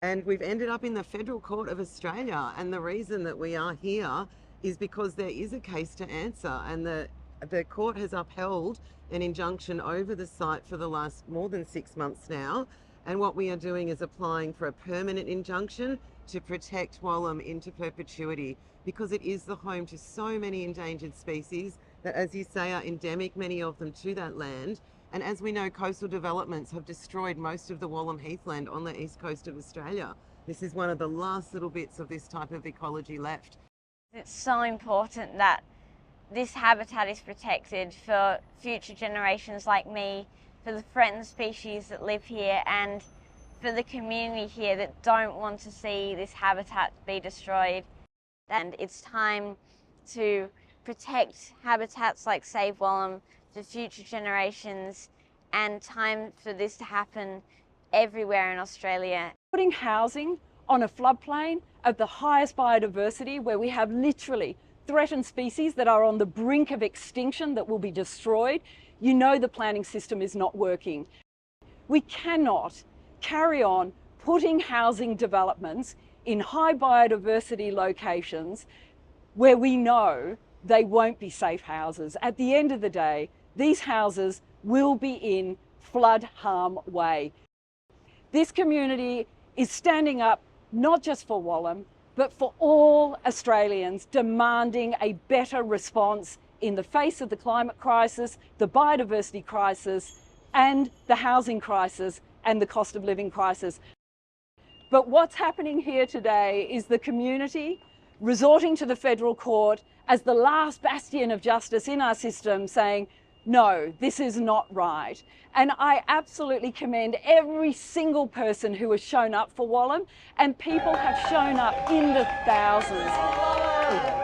And we've ended up in the Federal Court of Australia. And the reason that we are here is because there is a case to answer, and the court has upheld an injunction over the site for the last more than 6 months now. And what we are doing is applying for a permanent injunction to protect Wallum into perpetuity, because it is the home to so many endangered species that, as you say, are endemic, many of them, to that land. And as we know, coastal developments have destroyed most of the Wallum heathland on the east coast of Australia. This is one of the last little bits of this type of ecology left. It's so important that this habitat is protected for future generations like me, for the threatened species that live here, and for the community here that don't want to see this habitat be destroyed. And it's time to protect habitats like Save Wallum for future generations, and time for this to happen everywhere in Australia. Putting housing on a floodplain of the highest biodiversity, where we have literally threatened species that are on the brink of extinction that will be destroyed, you know the planning system is not working. We cannot carry on putting housing developments in high biodiversity locations where we know they won't be safe houses. At the end of the day, these houses will be in flood harm way. This community is standing up not just for Wallum, but for all Australians, demanding a better response in the face of the climate crisis, the biodiversity crisis, and the housing crisis and the cost of living crisis. But what's happening here today is the community resorting to the federal court as the last bastion of justice in our system, saying, no, this is not right. And I absolutely commend every single person who has shown up for Wallum, and people have shown up in the thousands.